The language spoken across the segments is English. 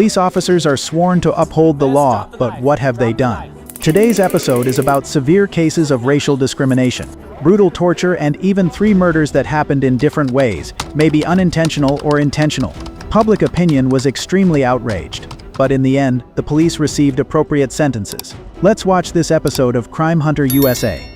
Police officers are sworn to uphold the law, but what have they done? Today's episode is about severe cases of racial discrimination, brutal torture, and even 3 murders that happened in different ways, maybe unintentional or intentional. Public opinion was extremely outraged, but in the end, the police received appropriate sentences. Let's watch this episode of Crime Hunter USA.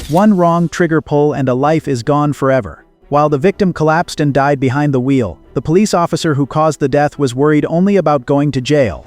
One wrong trigger pull and a life is gone forever. While the victim collapsed and died behind the wheel, the police officer who caused the death was worried only about going to jail.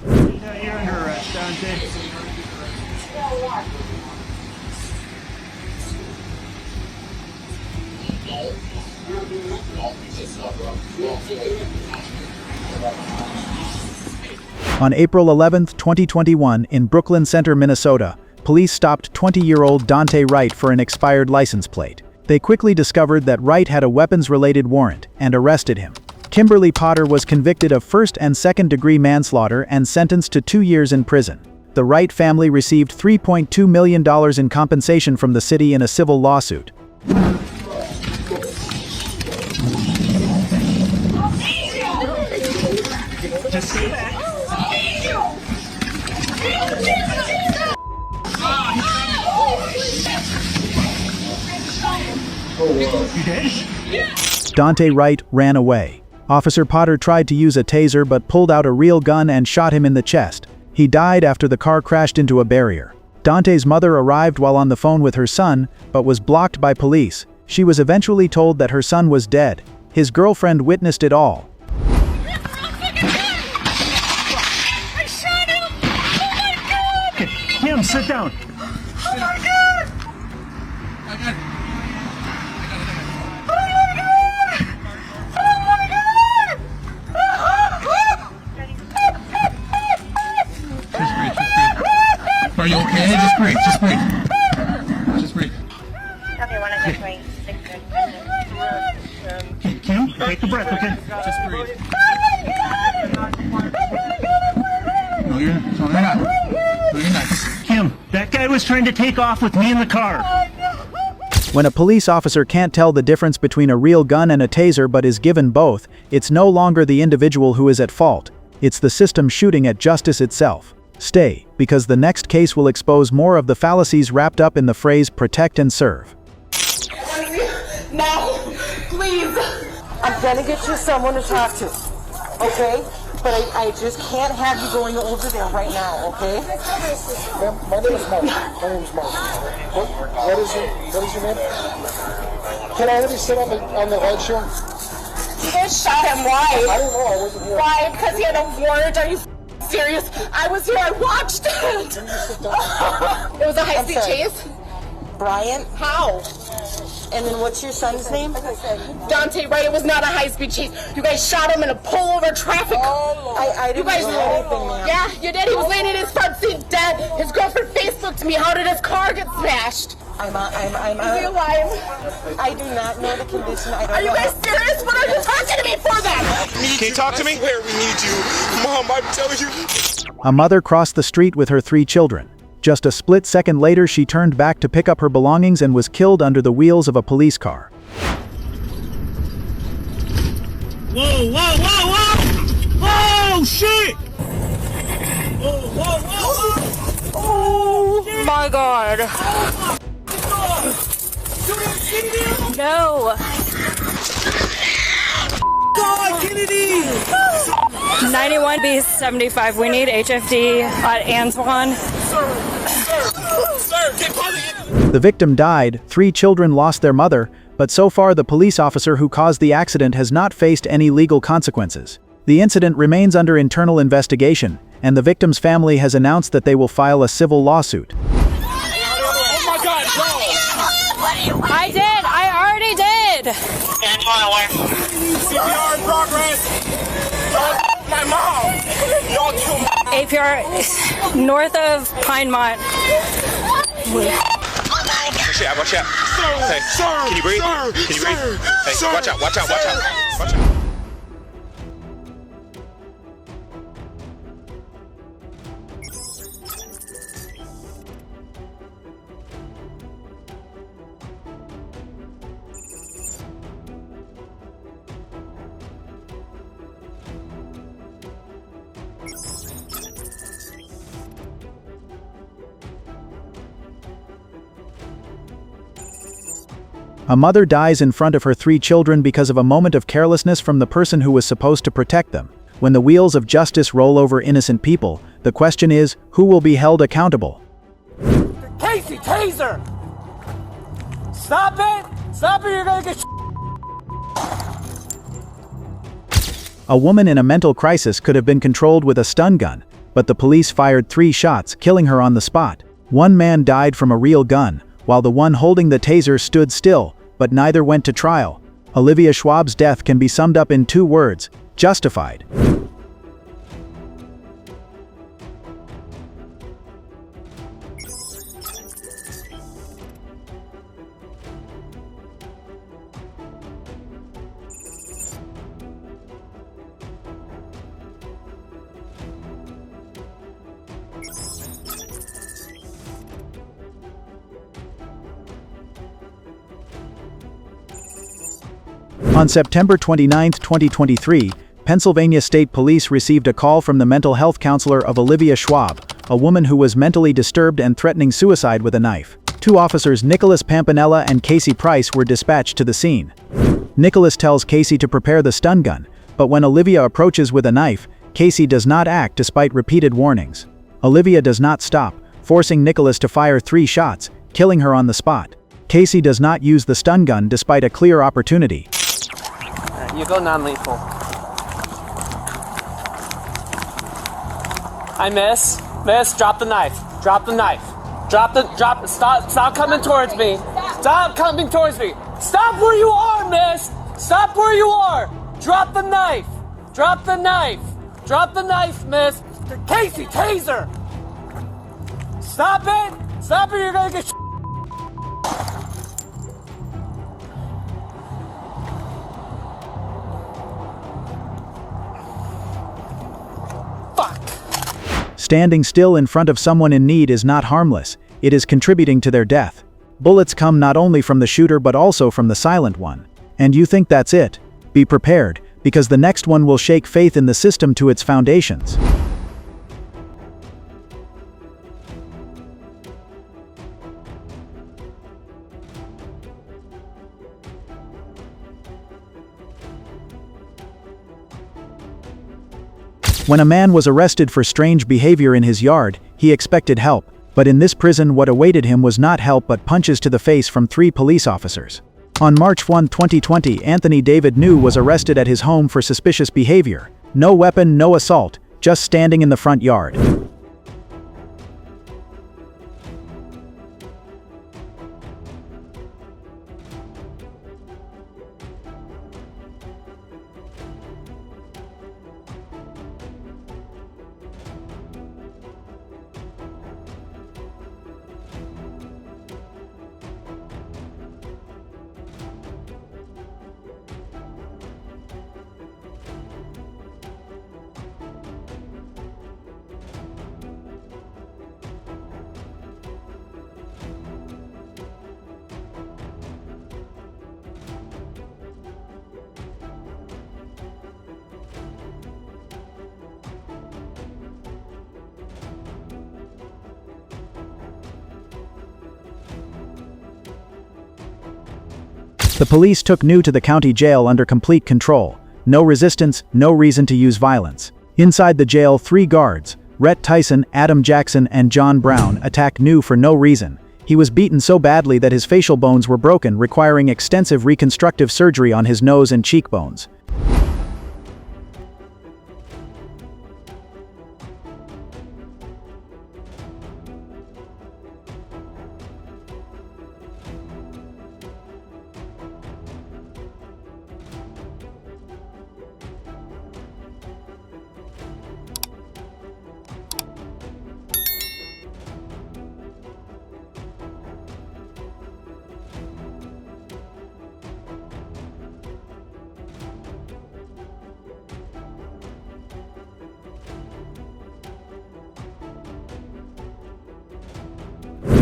On April 11, 2021, in Brooklyn Center, Minnesota, police stopped 20-year-old Dante Wright for an expired license plate. They quickly discovered that Wright had a weapons-related warrant and arrested him. Kimberly Potter was convicted of first- and second-degree manslaughter and sentenced to 2 years in prison. The Wright family received $3.2 million in compensation from the city in a civil lawsuit. Dante Wright ran away. Officer Potter tried to use a taser but pulled out a real gun and shot him in the chest. He died after the car crashed into a barrier. Dante's mother arrived while on the phone with her son, but was blocked by police. She was eventually told that her son was dead. His girlfriend witnessed it all. I shot him! Oh my God! Okay, Kim, sit down. Oh my God! I got it. Are you okay? Just breathe. Just breathe. Just breathe. Okay, one of the Okay, Kim, take a breath, okay? Just breathe. No, you're not. No, you're not. Kim, that guy was trying to take off with me in the car. When a police officer can't tell the difference between a real gun and a taser but is given both, it's no longer the individual who is at fault. It's the system shooting at justice itself. Stay, because the next case will expose more of the fallacies wrapped up in the phrase protect and serve. No, please. I'm gonna get you someone to talk to, okay? But I just can't have you going over there right now, okay? Ma'am, my name is Mark. My name is Mark. What is your name? Can I already sit on the ledge here? You guys shot him, why? I don't know, I wasn't here. Why? Because he had a warrant? Are you serious? I was here, I watched it. It was a high-speed chase? Brian? How? And then what's your son's name? Dante Wright. It was not a high-speed chase. You guys shot him in a pull-over traffic. I didn't do anything, man. Yeah, you did. He was laying in his front seat dead. His girlfriend Facebooked me. How did his car get smashed? Is he alive? I do not know the condition. I don't know. Are you guys serious? What are you talking to me for then? Can you talk to me? I swear we need you. Mom, I'm telling you. A mother crossed the street with her 3 children. Just a split second later, she turned back to pick up her belongings and was killed under the wheels of a police car. Whoa, whoa, whoa, whoa! Oh, shit! Whoa, whoa, whoa! Oh my God. No. God, Kennedy! 91B75. We need HFD at Antoine. The victim died, 3 children lost their mother, but so far the police officer who caused the accident has not faced any legal consequences. The incident remains under internal investigation, and the victim's family has announced that they will file a civil lawsuit. Oh my God, go! I did. I already did. CPR in progress. My mom. Y'all too. APR north of Pinemont. Watch out. Hey, can you breathe? Can you breathe? Hey, watch out. Watch out. A mother dies in front of her 3 children because of a moment of carelessness from the person who was supposed to protect them. When the wheels of justice roll over innocent people, the question is, who will be held accountable? Casey, taser! Stop it! Stop it, you're gonna get A woman in a mental crisis could have been controlled with a stun gun, but the police fired 3 shots, killing her on the spot. 1 man died from a real gun, while the one holding the taser stood still, but neither went to trial. Olivia Schwab's death can be summed up in 2 words: justified. On September 29, 2023, Pennsylvania State Police received a call from the mental health counselor of Olivia Schwab, a woman who was mentally disturbed and threatening suicide with a knife. 2 officers, Nicholas Pampanella and Casey Price, were dispatched to the scene. Nicholas tells Casey to prepare the stun gun, but when Olivia approaches with a knife, Casey does not act despite repeated warnings. Olivia does not stop, forcing Nicholas to fire 3 shots, killing her on the spot. Casey does not use the stun gun despite a clear opportunity. You go non-lethal. I miss. Miss, drop the knife. Drop the knife. Stop coming towards me. Stop coming towards me. Stop where you are, miss. Stop where you are. Drop the knife. Drop the knife. Drop the knife, miss. Casey, taser. Stop it. Stop it, you're gonna get Standing still in front of someone in need is not harmless, it is contributing to their death. Bullets come not only from the shooter but also from the silent one. And you think that's it? Be prepared, because the next one will shake faith in the system to its foundations. When a man was arrested for strange behavior in his yard, he expected help, but in this prison what awaited him was not help but punches to the face from 3 police officers. On March 1, 2020, Anthony David New was arrested at his home for suspicious behavior. No weapon, no assault, just standing in the front yard. The police took New to the county jail under complete control. No resistance, no reason to use violence. Inside the jail, 3 guards, Rhett Tyson, Adam Jackson, and John Brown, attacked New for no reason. He was beaten so badly that his facial bones were broken, requiring extensive reconstructive surgery on his nose and cheekbones.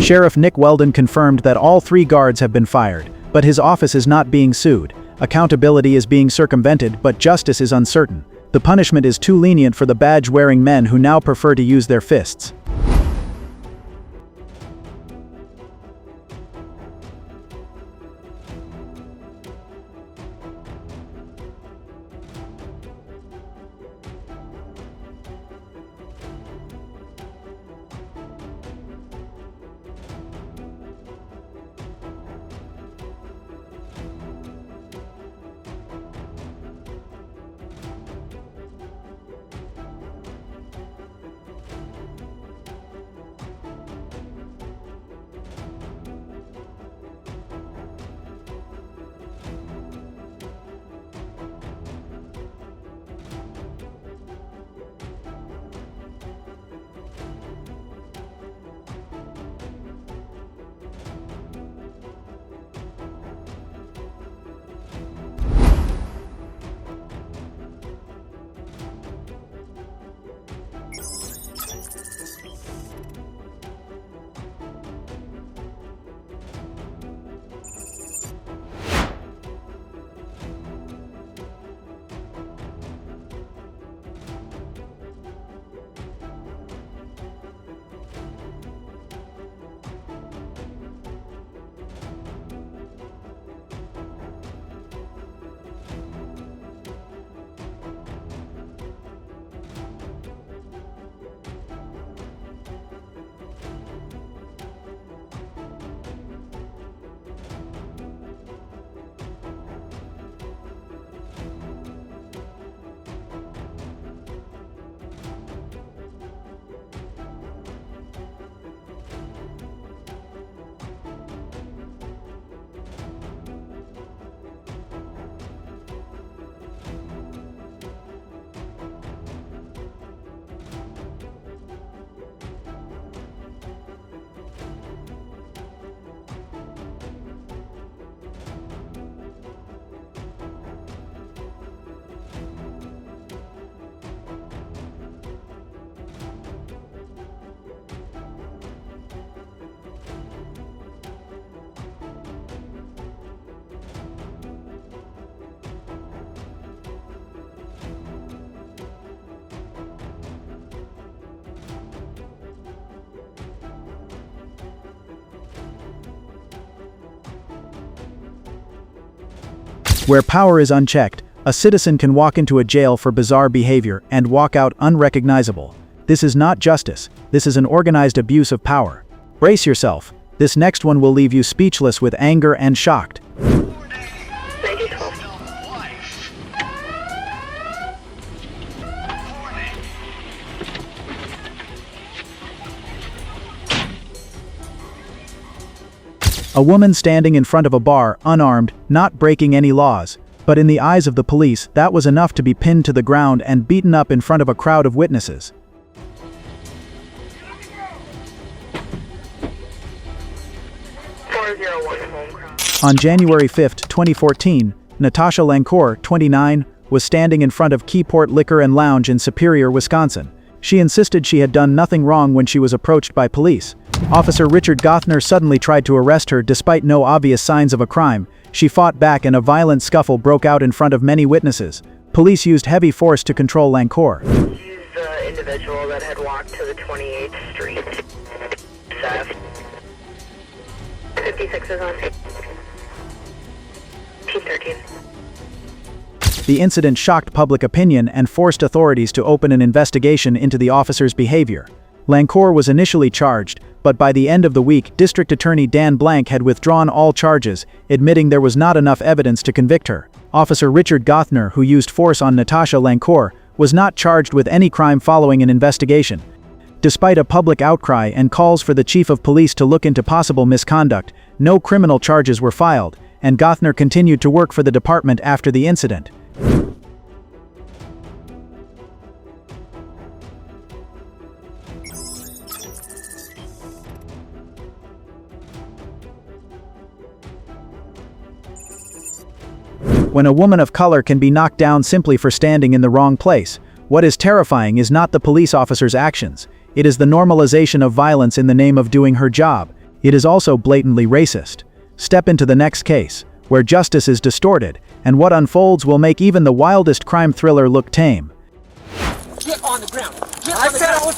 Sheriff Nick Weldon confirmed that all 3 guards have been fired, but his office is not being sued. Accountability is being circumvented, but justice is uncertain. The punishment is too lenient for the badge-wearing men who now prefer to use their fists. Where power is unchecked, a citizen can walk into a jail for bizarre behavior and walk out unrecognizable. This is not justice, this is an organized abuse of power. Brace yourself, this next one will leave you speechless with anger and shocked. A woman standing in front of a bar, unarmed, not breaking any laws. But in the eyes of the police, that was enough to be pinned to the ground and beaten up in front of a crowd of witnesses. On January 5, 2014, Natasha Lancour, 29, was standing in front of Keyport Liquor and Lounge in Superior, Wisconsin. She insisted she had done nothing wrong when she was approached by police. Officer Richard Gothner suddenly tried to arrest her despite no obvious signs of a crime. She fought back and a violent scuffle broke out in front of many witnesses. Police used heavy force to control Lancour. Use the individual that had walked to the 28th Street. 56 is on. Team 13. The incident shocked public opinion and forced authorities to open an investigation into the officer's behavior. Lancour was initially charged, but by the end of the week, District Attorney Dan Blank had withdrawn all charges, admitting there was not enough evidence to convict her. Officer Richard Gothner, who used force on Natasha Lancour, was not charged with any crime following an investigation. Despite a public outcry and calls for the chief of police to look into possible misconduct, no criminal charges were filed, and Gothner continued to work for the department after the incident. When a woman of color can be knocked down simply for standing in the wrong place, what is terrifying is not the police officer's actions. It is the normalization of violence in the name of doing her job. It is also blatantly racist. Step into the next case, where justice is distorted, and what unfolds will make even the wildest crime thriller look tame. Get on the ground. I said I was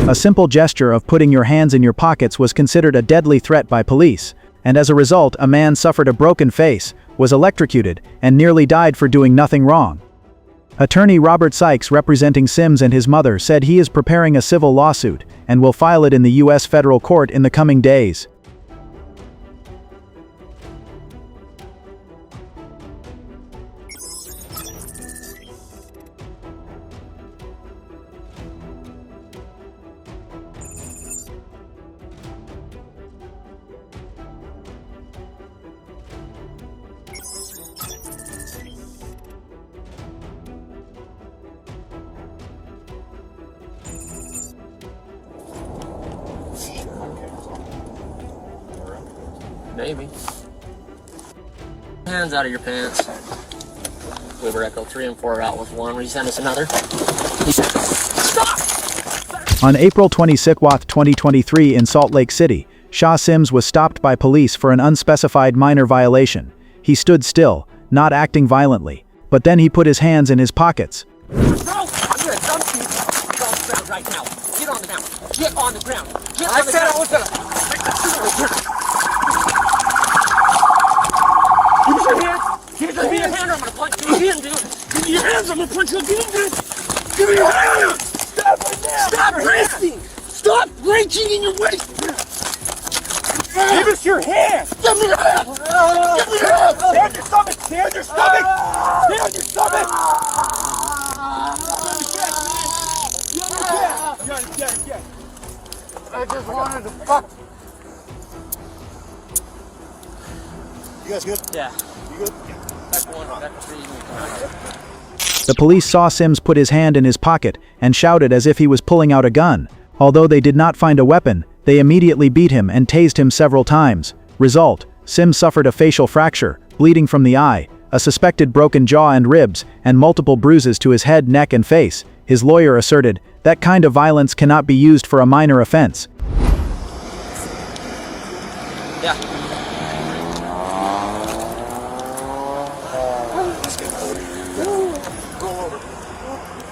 gonna. A simple gesture of putting your hands in your pockets was considered a deadly threat by police, and as a result, a man suffered a broken face, was electrocuted, and nearly died for doing nothing wrong. Attorney Robert Sykes, representing Sims and his mother, said he is preparing a civil lawsuit and will file it in the U.S. federal court in the coming days. Maybe. Hands out of your pants. Weaver Echo 3 and 4 out with one. Will you send us another? Stop! On April 26, 2023 in Salt Lake City, Shaw Sims was stopped by police for an unspecified minor violation. He stood still, not acting violently, but then he put his hands in his pockets. Bro, I'm gonna dump you. Get on the ground right now. Get on the ground. Get on the ground. Get on the ground. I said I was gonna. Give me your hand or I'm gonna punch you again, dude. Give me your hands, I'm gonna punch you again, dude. Give me your hands. Stop right now. Stop reaching. Stop reaching in your waist. Give us your hands. Give me your hands. Give me your hands. Stay on your stomach. Stay on your stomach. Stay on your stomach. Get. I just wanted to fuck. You guys good? Yeah. You good? The police saw Sims put his hand in his pocket and shouted as if he was pulling out a gun. Although they did not find a weapon, they immediately beat him and tased him several times. Result: Sims suffered a facial fracture, bleeding from the eye, a suspected broken jaw and ribs, and multiple bruises to his head, neck, and face. His lawyer asserted, "That kind of violence cannot be used for a minor offense." Yeah.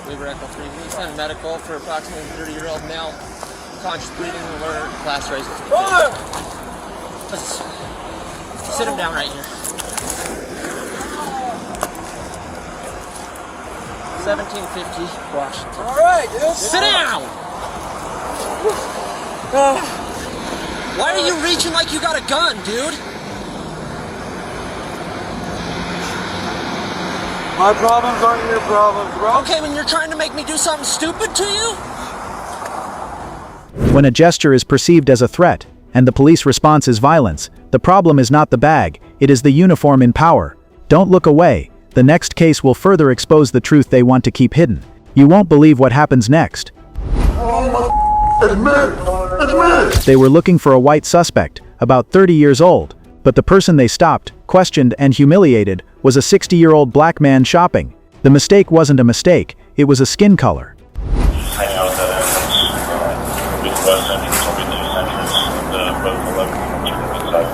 Weaver Echo 3, we send medical for approximately 30-year-old male, conscious bleeding alert, class raised. Sit him down right here. 1750 Washington. All right, dude. Sit down! Why are you reaching like you got a gun, dude? My problems aren't your problems, bro. Okay, when you're trying to make me do something stupid to you? When a gesture is perceived as a threat, and the police response is violence, the problem is not the bag, it is the uniform in power. Don't look away. The next case will further expose the truth they want to keep hidden. You won't believe what happens next. Admit. They were looking for a white suspect, about 30 years old, but the person they stopped, questioned, and humiliated was a 60-year-old black man shopping. The mistake wasn't a mistake, it was a skin color. Hang out at that entrance. Be the west entrance, will be the east entrance, and both 11 units inside.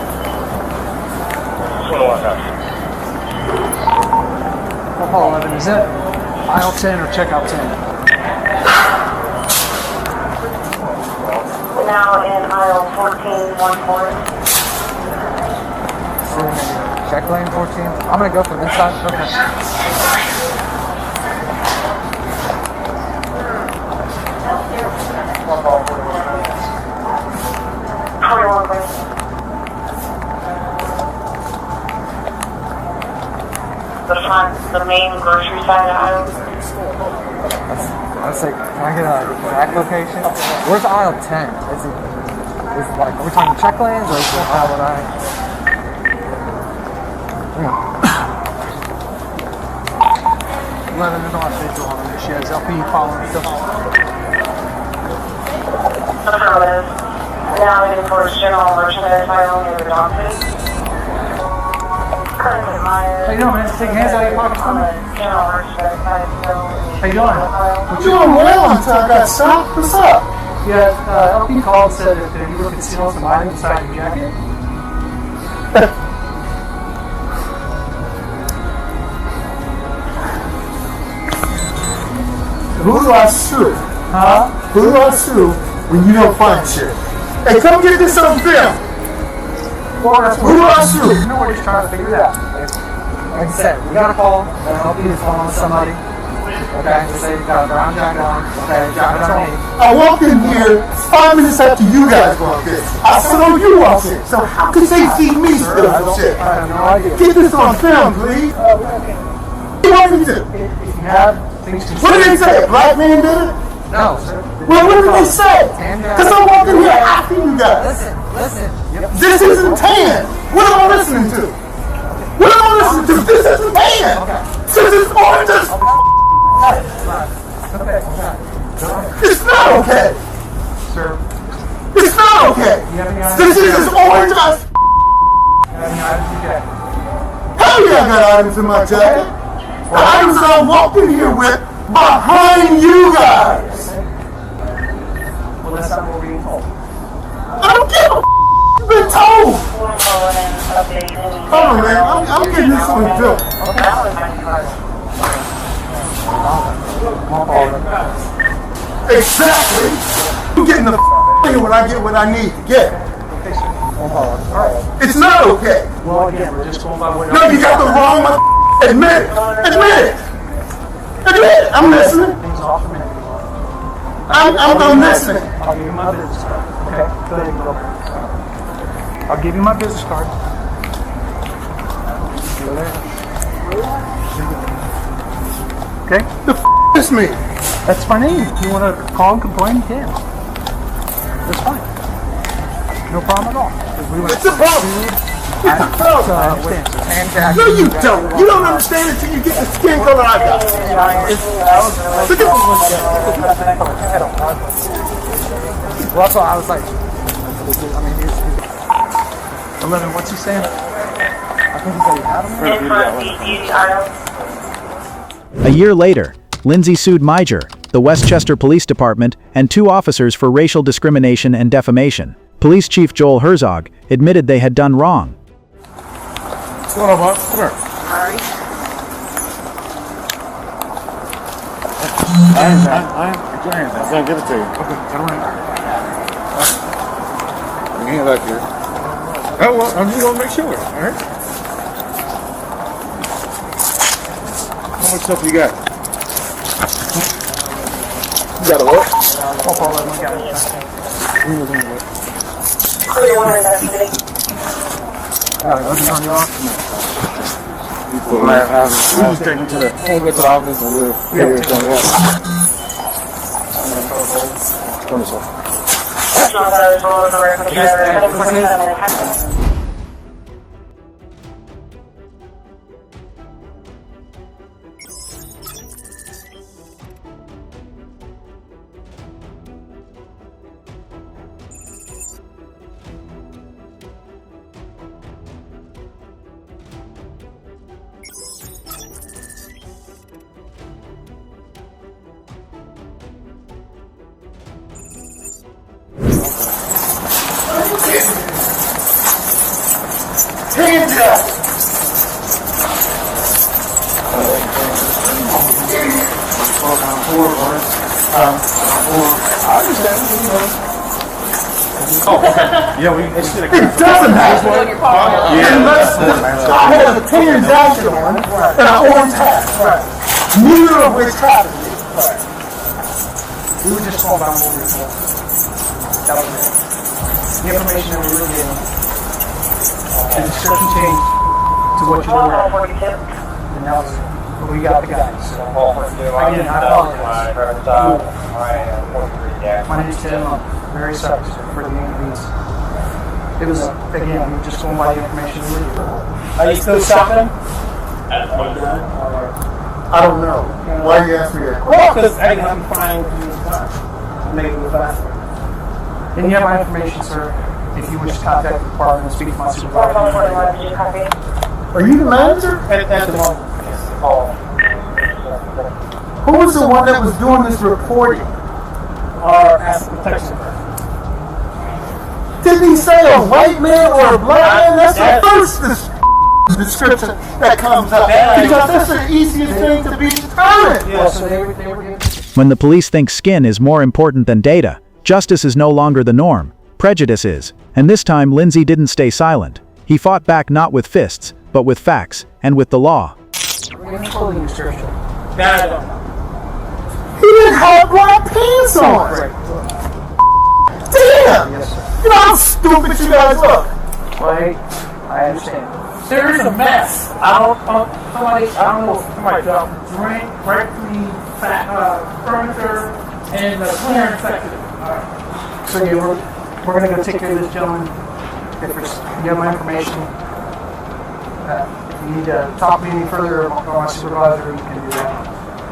What do I have? Hall 11, is that aisle 10 or checkout 10? Now in aisle 14, 140. Check lane 14. I'm gonna go from this side. Okay. The main grocery side aisle. Let's say, can I get a exact location? Where's aisle 10? Is it like, are we talking check lanes or is it aisle 9? 11 is on visual on the she has LP following stuff. Affirmative. Now heading towards general merchandise aisle near the dog food. How you doing, man? Take your hands out of your pockets for me. General merchandise aisle. How you doing? What you doing well until I got stopped? What's up? Yeah, LP called and said that you were concealing some items inside your jacket. Who do I sue? Huh? Who do I sue when you don't find shit? Hey, come get this on film. Well, that's Who do I sue? You know, we're just trying to figure it out. Like I said, we got a call that LP is calling somebody. Okay, they say you got a brown jacket on. Okay, jacket on me. I walked in here 5 minutes after you guys walked in. I saw you walk in. So how could they see me steal some shit? I have no idea. Get this on film, please. What do you want me to do? If you have things to What did they say? A black man did it? No, sir. Well, what did they say? Because I walked in here after you guys. Listen. Yep. This isn't tan. What am I listening to? What am I listening to? This isn't tan. This is orange. It's not okay. Sir. It's not okay. This is orange. Hell yeah, I got items in my jacket. The items that I walked in here with behind you guys. Well, that's not what we're being told. I don't give a you've been told. Hold on, man. I'm getting this on film. Exactly. I'm getting the here when I get what I need to get. It's not okay. Well, again, we're just going by what. No, you got the wrong admit it. Admit it. Admit it. I'm listening. I'm listening. I'll give you my business card. Okay, go ahead and go. I'll give you my business card. Go there. Okay? The is me. That's my name. If you want to call and complain, you can. That's fine. No problem at all. It's a problem. It's a problem. No, you don't. You don't understand it until you get the skin color I got. Look at well, that's why I was like, I mean, he's 11, what's he saying? I think he said he had him. A year later, Lindsay sued Miger, the Westchester Police Department, and 2 officers for racial discrimination and defamation. Police Chief Joel Herzog admitted they had done wrong. What's going on, boss? Come here. Sorry. Get your hands down. I'll give it to you. Okay, come on. You hand it back here. Oh, well, I'm just gonna make sure. All right. How much stuff you got? You got a what? We'll take him to the office and we'll figure it out. Hands up! I understand. Oh, okay. Yeah, it doesn't matter. I had a transaction on and an orange hat. Neither of which happened. We were just called out over the phone. That was it. The information that we were getting, the description changed to what you were wearing. And that was what we got the guys. So, again, I apologize. My name is Tim. I'm very sorry for the inconvenience. It was, again, we were just going by the information we were given. Are you still shopping? I don't know. Why are you asking me that? Well, because I'm fine with you. Make it faster. And you have my information, sir. If you wish to contact the department and speak to my supervisor. Are you the manager? At the moment. Who was the one that was doing this reporting? Our asset protection firm. Didn't he say a white man or a black man? That's the first description that comes up. Because that's the easiest thing to be determined. Yeah, so they were getting... When the police think skin is more important than data, justice is no longer the norm, prejudice is. And this time Lindsay didn't stay silent. He fought back not with fists, but with facts, and with the law. We're going to call the description. He didn't have black pants on. Damn! Yes, sir. You know how stupid you guys look. Right? I understand. There is a mess. I don't know if somebody dropped drink right between furniture and the clearance section. So yeah, we're going to go take care of this gentleman. If you have my information, if you need to talk to me any further or my supervisor, you can do that.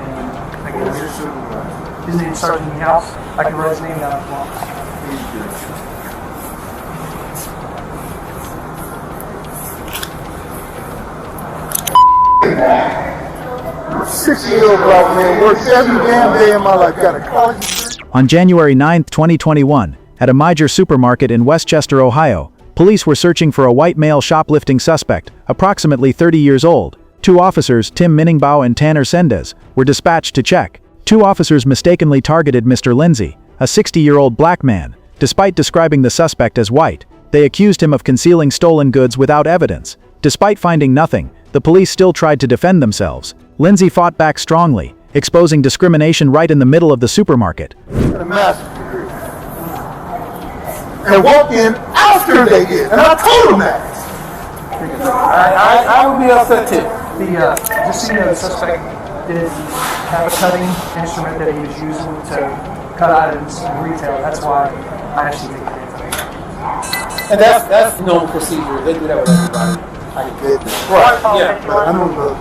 And again, his name is Sergeant House. I can write his name down if you want. 6-year-old black man works every damn day in my life. Got a college degree. On January 9, 2021, at a major supermarket in Westchester, Ohio, police were searching for a white male shoplifting suspect, approximately 30 years old. Two officers, Tim Minningbao and Tanner Sendez, were dispatched to check. Two officers mistakenly targeted Mr. Lindsay, a 60-year-old black man. Despite describing the suspect as white, they accused him of concealing stolen goods without evidence. Despite finding nothing, the police still tried to defend themselves. Lindsay fought back strongly, exposing discrimination right in the middle of the supermarket. A master's degree. And walked in after they did, and I told them that. I would be upset too. Just so you know, the suspect did have a cutting instrument that he was using to cut items in retail. That's why I actually think it is. And that's normal procedure. They do that with everybody. Right. Yeah. But I don't look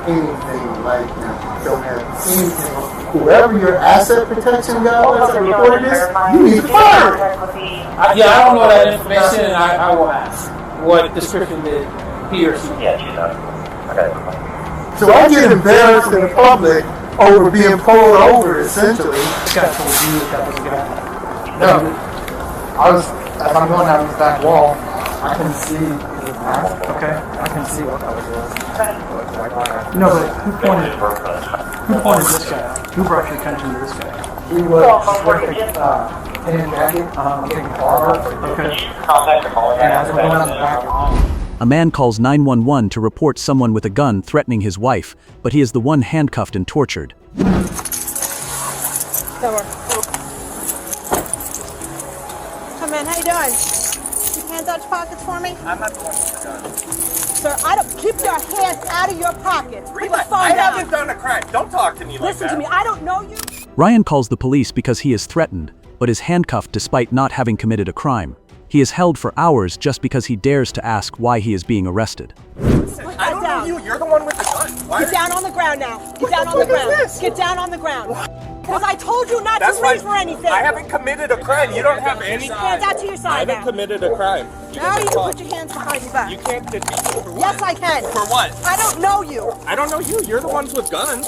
anything like them. Don't have anything. Whoever your asset protection guy was that reported this, you need to fire him. I don't know that information, and I will ask what description did he or she. Yeah, she does. So I get embarrassed in the public over being pulled over, essentially. This guy told you that was a guy. No. As I'm going down this back wall, I can see. Okay, I can see what that was. No, but who pointed this guy out? Who brought your attention to this guy? He was And I'm getting called. Okay. Contact the calling. And as I'm going out the back. A man calls 911 to report someone with a gun threatening his wife, but he is the one handcuffed and tortured. Come in, how you doing? Keep your hands out your pockets for me. I'm not the one with the gun. Sir, I don't keep your hands out of your pockets. Put the phone I down. haven't done a crime. Don't talk to me like that. Listen to me, I don't know you. Ryan calls the police because he is threatened, but is handcuffed despite not having committed a crime. He is held for hours just because he dares to ask why he is being arrested. I don't know you. You're the one with the gun. Why Get down on the ground now. Get down on the ground. Get down on the ground. Because I told you not to reach for anything. I haven't committed a crime. You don't have any. Hands out to your I side haven't now. committed a crime. Now you can put your hands behind your back. You can't get me over what? Yes, I can. For what? I don't know you. I don't know you. You're the ones with guns.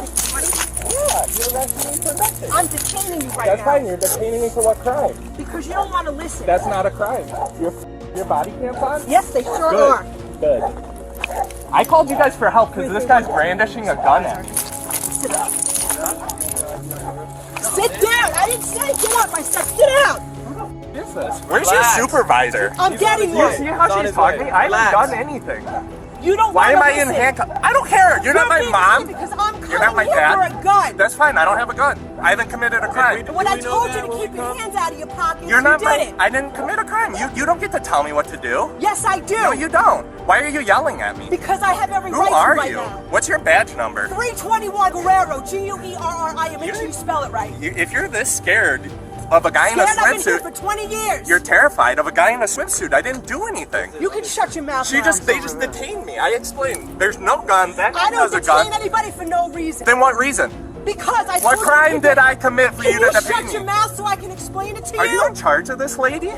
Yeah, you're arresting me for nothing. I'm detaining you right That's now. fine. You're detaining me for what crime? Because you don't want to listen. That's not a crime. Your body cams on? Yes, they sure Good. are. Good. I called you guys for help because this guy's brandishing a gun at me. Sit down. Sit down. I didn't say get up. I said sit down. What is this? Where's your supervisor? I'm getting You one. see how she's talking? I haven't done anything. You don't Why am wanna I in listen. handcuffs? I don't care. You're not my being mom. mean Because I'm You're not my coming here dad. for a gun. That's fine. I don't have a gun. I haven't committed a crime. When I told you to keep your hands out of your pockets, You're not you did it. I didn't commit a crime. You don't get to tell me what to do. Yes, I do. No, you don't. Why are you yelling at me? Because I have every Who right to are right you? now. What's your badge number? 321 Guerrero, Guerria. Make sure you spell it right. If you're this scared of a guy in a Scared, I've been here swimsuit, for 20 years. you're terrified of a guy in a swimsuit. I didn't do anything. You can shut your mouth now. They just detained me. I explained. There's no gun. That guy I don't has a gun. detain anybody for no reason. Then what reason? Because I What told crime you did I commit for Can you to shut detain your me? mouth so I can explain it to Are you in charge of this lady?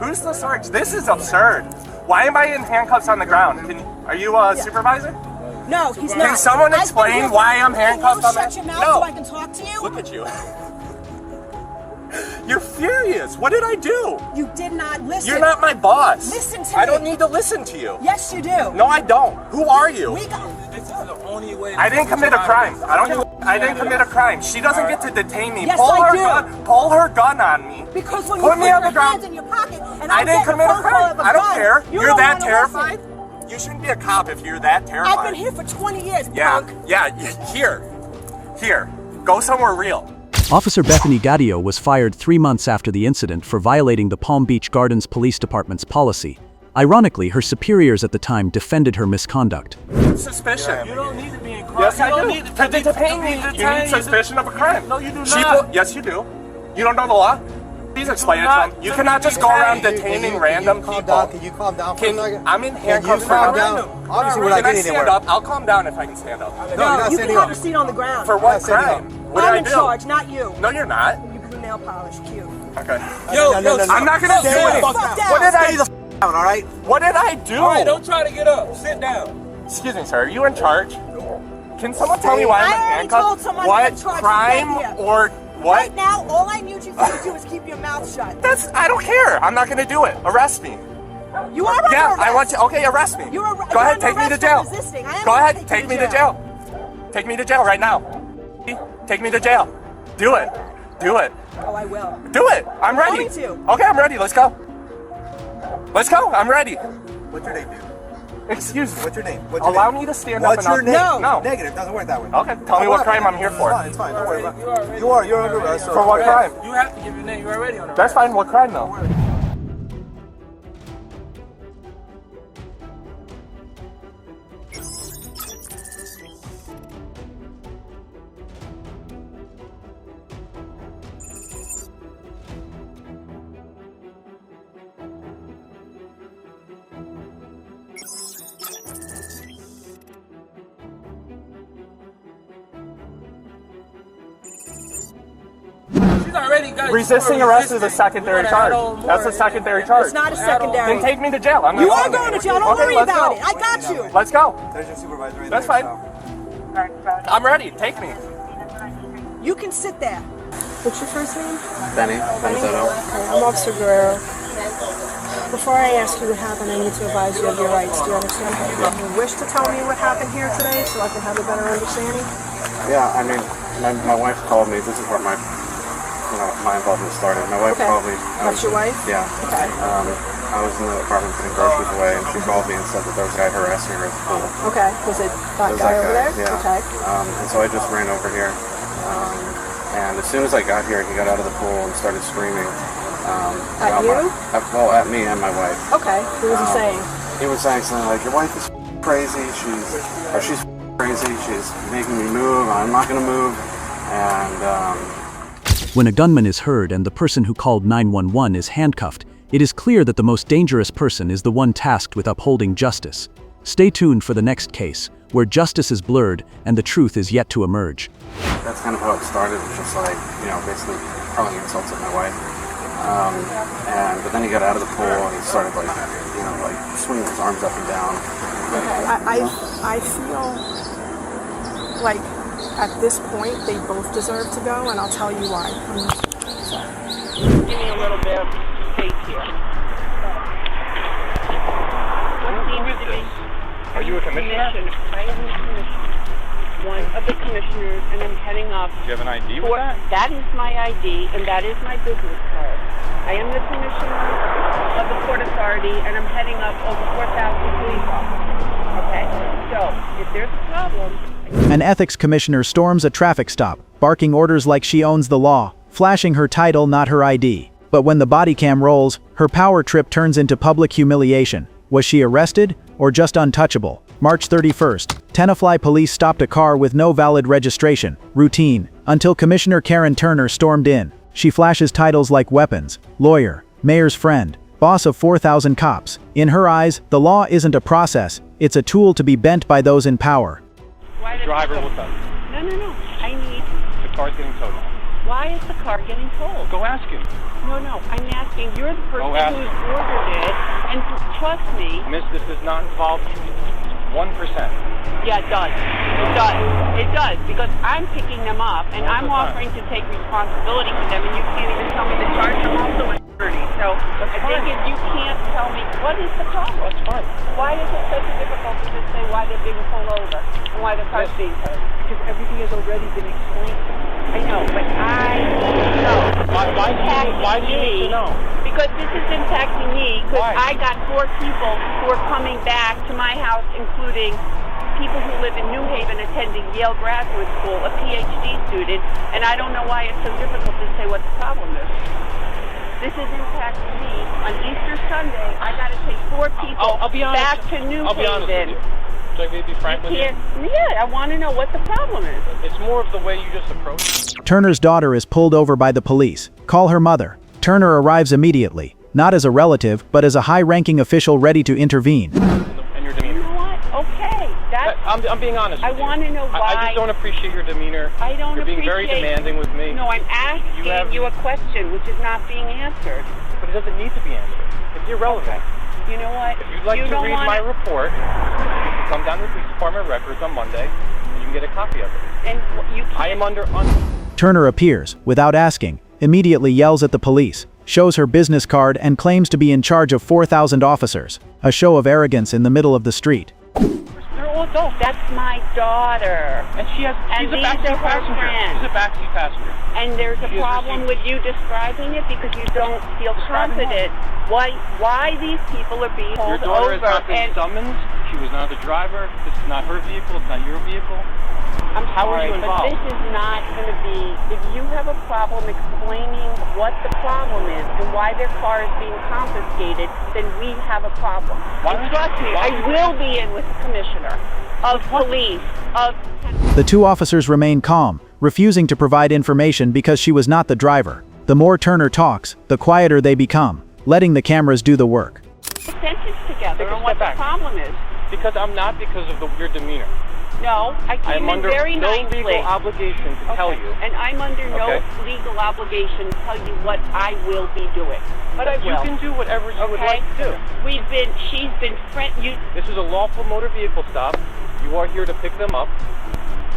Who's the sarge? This is absurd. Why am I in handcuffs on the ground? Are you a supervisor? No, he's not. Can someone I've been explain here for- why I'm handcuffed Can on you the shut your mouth No. so I can talk to you? Look at you. You're furious. What did I do? You did not listen. You're not my boss. Listen to me. I don't need to listen to you. Yes, you do. No, I don't. Who are you? We got. This is the only way. I didn't commit a crime. I didn't commit a crime. She doesn't get to detain me. Yes, pull I her do. gun. Pull her gun on me. Because when Put you me put on your the ground. hands in your pocket and I I'm didn't getting commit a phone call crime. of a I don't gun, care. you You're don't that wanna terrified? listen. You shouldn't be a cop if you're that terrified. I've been here for 20 years, Yeah, punk. yeah. Here. Go somewhere real. Officer Bethany Gadio was fired 3 months after the incident for violating the Palm Beach Gardens Police Department's policy. Ironically, her superiors at the time defended her misconduct. Suspicion. You don't need to be in crime. Yes, I you don't do. need To detain me, you need suspicion of a crime. No, you do not. Yes, you do. You don't know the law? Please explain it to them. You cannot just go around detaining random people. Can you calm down for a second? I'm in handcuffs Can you calm for down? now. Obviously, we're Can not I getting stand anywhere. up? I'll calm down if I can stand up. No, you're No, not you can standing have a up. seat on the ground. For what Not standing crime? up. What did I'm I in do? charge, not you. No, you're not. You blue nail polish, cute. Okay. Yo, I'm not gonna do Stay it. the fuck down. What did I Stay the down, all right? What did I do? All right, don't try to get up. Sit down. Excuse me, sir. Are you in charge? Can someone tell me why I'm in I already handcuffs? told someone What you're in charge. crime Get here. or what? Right now, all I need you to do is keep your mouth shut. I don't care. I'm not gonna do it. Arrest me. You are under Yeah, arrest. I want you. Okay, arrest me. You're Go you're ahead, under take me to arrest for jail. resisting. I am Go gonna ahead, take me to jail. Take me to jail right now. Take me to jail. Do it. Do it. Oh, I will. Do it. I'm ready. going to. Okay, I'm ready. Let's go. Let's go. I'm ready. What's your name, dude? Excuse me. What's your name? What's your Allow name? me to stand What's up your and name? I'll... No. Negative. Doesn't work that way. Okay, tell me what crime I'm here for. It's fine. Don't worry about it. You're under arrest. For what crime? You have to give your name. You're already on the That's fine. What crime though? She's already got Resisting arrest is a secondary charge. That's a secondary charge. It's not a secondary. Then take me to jail. I'm not You are going going to jail. Don't Okay, worry let's about go. it. I got you. Let's go. There's your supervisor right That's there, fine. so. I'm ready. Take me. You can sit there. What's your first name? Benny. Okay, I'm Officer Guerrero. Before I ask you what happened, I need to advise you of your rights. Do you understand? You wish to tell me what happened here today so I can have a better understanding? Yeah, I mean, My wife called me. This is where my involvement started. My wife called me. That's your wife? Yeah. Okay. I was in the apartment putting groceries away, and she called me and said that there was a guy harassing her at the pool. Okay. Was it that guy over there? Yeah. Okay. And so I just ran over here. And as soon as I got here, he got out of the pool and started screaming. At you? At me and my wife. Okay. What was he saying? He was saying something like, "Your wife is crazy. She's crazy. She's making me move. I'm not going to move." And when a gunman is heard and the person who called 911 is handcuffed, it is clear that the most dangerous person is the one tasked with upholding justice. Stay tuned for the next case, where justice is blurred and the truth is yet to emerge. That's kind of how it started. It's just like, basically hurling insults at my wife. But then he got out of the pool and he started like swinging his arms up and down. Okay. I feel like at this point they both deserve to go, and I'll tell you why. Give me a little bit of space here. What seems to be? Are you a commissioner? I am the commissioner. One of the commissioners, and I'm heading up. Do you have an ID with that? That is my ID, and that is my business card. I am the commissioner of the Port Authority, and I'm heading up over 4,000 police officers. Okay? So, if there's a problem... An ethics commissioner storms a traffic stop, barking orders like she owns the law, flashing her title, not her ID. But when the body cam rolls, her power trip turns into public humiliation. Was she arrested, or just untouchable? March 31st, Tenafly police stopped a car with no valid registration, routine, until Commissioner Karen Turner stormed in. She flashes titles like weapons, lawyer, mayor's friend, boss of 4,000 cops. In her eyes, the law isn't a process, it's a tool to be bent by those in power. The driver will tell you. No. I need... The car's getting towed. Why is the car getting towed? Go ask him. No, I'm asking. You're the person who's ordered it, and trust me... Miss, this does not involve 1%. Yeah, it does. It does, because I'm picking them up, and I'm offering to take responsibility for them, and you can't even tell me the charge. I'm also a 30, so I think if you can't tell me, what is the problem? That's fine. Why is it such a difficulty to say why they're being pulled over, and why the car's being towed? Because everything has already been explained. I know, but I know. Why do you need to know? Because this is impacting me, because I got 4 people who are coming back to my house, including people who live in New Haven attending Yale Graduate School, a PhD student, and I don't know why it's so difficult to say what the problem is. This is impacting me. On Easter Sunday, I got to take 4 people back to New Haven. I'll be honest with you. Should I be frank with you? Yeah, I want to know what the problem is. It's more of the way you just approach it. Turner's daughter is pulled over by the police. Call her mother. Turner arrives immediately, not as a relative, but as a high-ranking official ready to intervene. And your demeanor. You know what? Okay. I'm being honest with you. I want to know why. I just don't appreciate your demeanor. I don't You're being very demanding with me. No, I'm asking you a question which is not being answered. But it doesn't need to be answered. It's irrelevant. Okay. You know what? If you'd like to read my report, come down to the police department records on Monday, and you can get a copy of it. And you can't... I am under... Turner appears, without asking, immediately yells at the police, shows her business card and claims to be in charge of 4,000 officers, a show of arrogance in the middle of the street. They're all adults. That's my daughter. And she's a backseat passenger. She's a backseat passenger. And there's a problem with you describing it because you don't feel confident. Why these people are being pulled over. Your daughter has not been summoned. She was not the driver. This is not her vehicle. It's not your vehicle. How are you involved? But this is not going to be... If you have a problem explaining what the problem is and why their car is being confiscated, then we have a problem. And trust me, I will be in with the commissioner of police, The 2 officers remain calm, refusing to provide information because she was not the driver. The more Turner talks, the quieter they become, letting the cameras do the work. Sentence together on what the problem is. Because I'm not, because of your demeanor. No, I came in very nicely. I'm under no legal obligation to tell you. And I'm under no legal obligation to tell you what I will be doing. But I will. You can do whatever you would like to do. She's been This is a lawful motor vehicle stop. You are here to pick them up.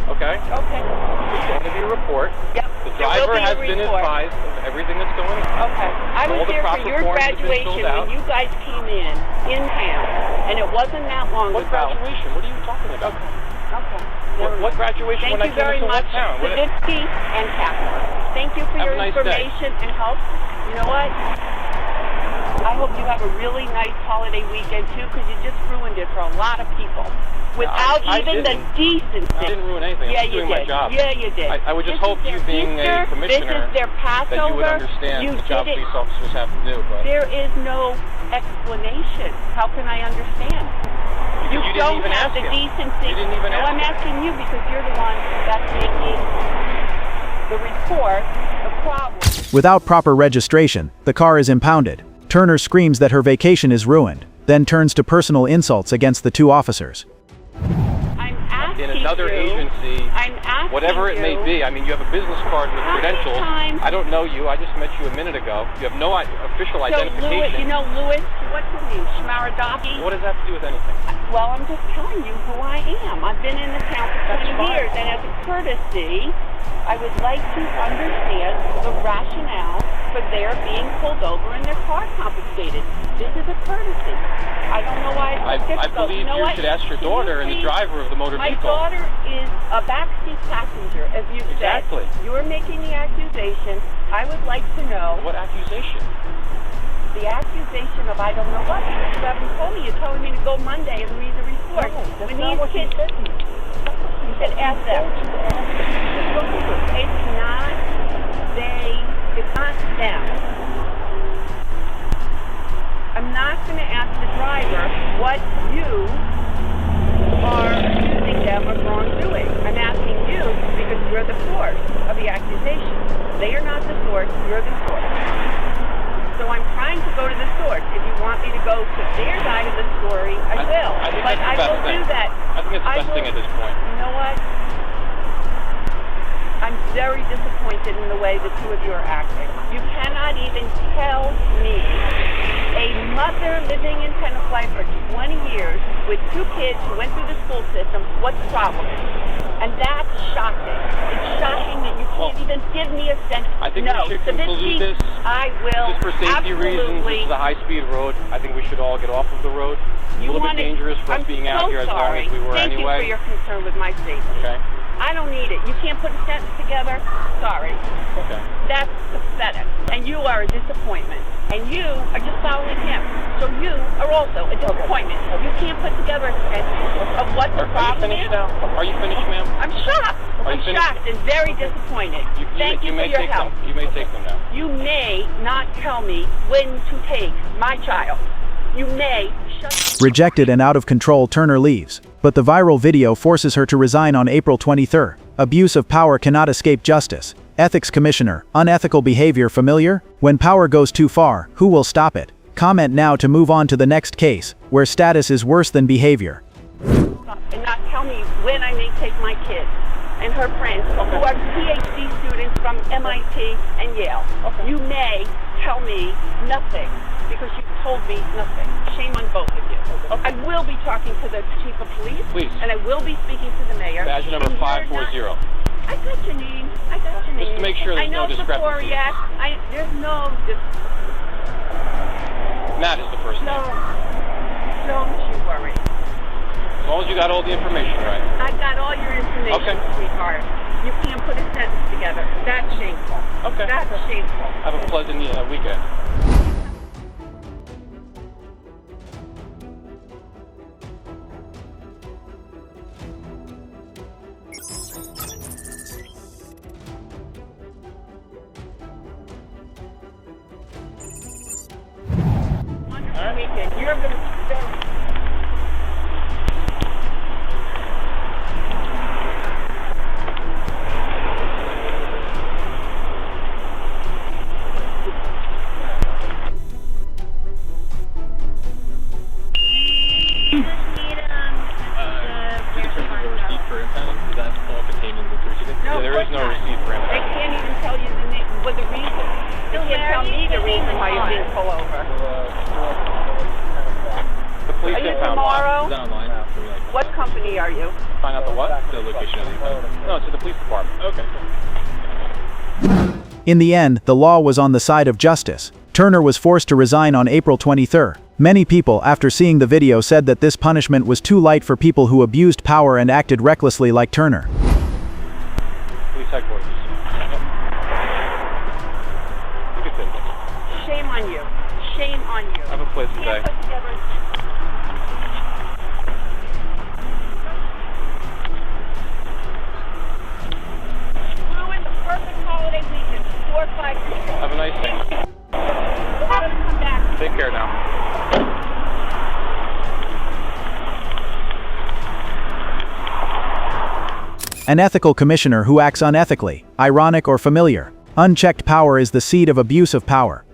Okay? Okay. There's going to be a report. Yep. The driver has been advised of everything that's going on. Okay. I was there for your graduation when you guys came in town. And it wasn't that long ago. What graduation? What are you talking about? Okay. Okay. What graduation Thank when I you came very into what much, town? What- Saditsky and Kaplan. Thank you for Have your a nice day. information and help. You know what? I hope you have a really nice holiday weekend too, because you just ruined it for a lot of people. Without I even the didn't. decency. I didn't ruin anything. Yeah, I'm just you doing did. my job. Yeah, you did. I would just This hope is you their being Easter, a commissioner this is their Passover. that you would understand You the job did it. police officers have to do. But There is no explanation. How can I understand? You didn't don't even have ask the him. decency. You didn't even no, ask I'm him. asking you because you're the one that's making the report the problem. Without proper registration, the car is impounded. Turner screams that her vacation is ruined, then turns to personal insults against the two officers. I'm asking in another agency, I'm asking whatever it may you, be, I mean, you have a business card with how many credentials. times- I don't know you. I just met you a minute ago. You have no official So identification. Louis, you know Louis, what's his name? Schmaradaki? What does that have to do with anything? Well, I'm just telling you who I am. I've been in the town for 20 years, and as a courtesy, I would like to understand the rationale for their being pulled over and their car confiscated. This is a courtesy. I don't know why it's so I difficult. believe You know you what? should ask your Can daughter you and the please- driver of the motor My vehicle. daughter is a backseat passenger, as you Exactly. said. You're making the accusation. I would like to know What accusation? the accusation of I don't know what. You haven't told me. You're telling me to go Monday and read the report. When these kids, you said ask them. It's not they. It's not them. I'm not going to ask the driver what you are accusing them of wrongdoing. I'm asking you because you're the source of the accusation. They are not the source. You're the source. So I'm trying to go to the source. If you want me to go to their side of the story, I will. I think But that's the I best will thing. do that. I think it's the best thing at this point. You know what? I'm very disappointed in the way the two of you are acting. You cannot even tell me, a mother living in Tenafly for 20 years with two kids who went through the school system, what the problem is. And that's shocking. It's shocking that you can't even give me a sense. I think no, we should Savitsky, conclude this. I will Just for safety reasons, this is a high-speed road. I think we should all get off of the road. It's a little bit dangerous for us being out here as long as we were Thank anyway. you for your concern with my safety. Okay. I don't need it. You can't put a sentence together. Sorry. Okay. That's pathetic. And you are a disappointment. And you are just following him. So you are also a disappointment. You can't put together a sentence of what the problem is. Are you finished, ma'am? I'm shocked. Are you I'm finished? shocked and very disappointed. Thank you for may your take help. Them. You may take them now. You may not tell me when to take my child. You may shut. Rejected and out of control, Turner leaves. But the viral video forces her to resign on April 23. Abuse of power cannot escape justice. Ethics Commissioner, unethical behavior familiar? When power goes too far, who will stop it? Comment now to move on to the next case, where status is worse than behavior. And not tell me when I may take my kid and her friends who are PhD students from MIT and Yale. You may tell me nothing because you told me nothing. Shame on both of you. I will be talking to the chief of police. Please. And I will be speaking to the mayor. Badge number And you're 540. not- I got your name. I got your name. Just to make sure there's no discrepancy. I know Saforiak. There's no Matt is the first name. Don't you worry. As long as you got all the information right. I got all your information, Okay. sweetheart. You can't put a sentence together. That's shameful. Okay. That's shameful. Have a pleasant weekend. Wonderful weekend. You're going to spend. Yeah, there is no receipt for him. They can't even tell you the name, what the reason. They can't tell me the reason why you're being pulled over. The police Are you impound tomorrow? lot. Is that online? What company are you? Find out the what? The location of the impound. No, it's at the police department. Okay. In the end, the law was on the side of justice. Turner was forced to resign on April 23. Many people, after seeing the video, said that this punishment was too light for people who abused power and acted recklessly like Turner. Police headquarters. You can take it. Shame on you. Shame on you. Have a pleasant day. Ruined the perfect holiday weekend. 4 or 5 years ago. Have a nice day. Come back. Take care now. An ethical commissioner who acts unethically, ironic or familiar. Unchecked power is the seed of abuse of power.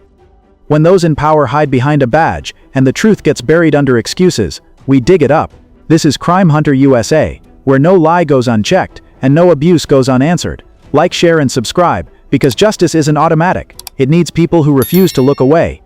When those in power hide behind a badge, and the truth gets buried under excuses, we dig it up. This is Crime Hunter USA, where no lie goes unchecked, and no abuse goes unanswered. Like, share and subscribe, because justice isn't automatic. It needs people who refuse to look away.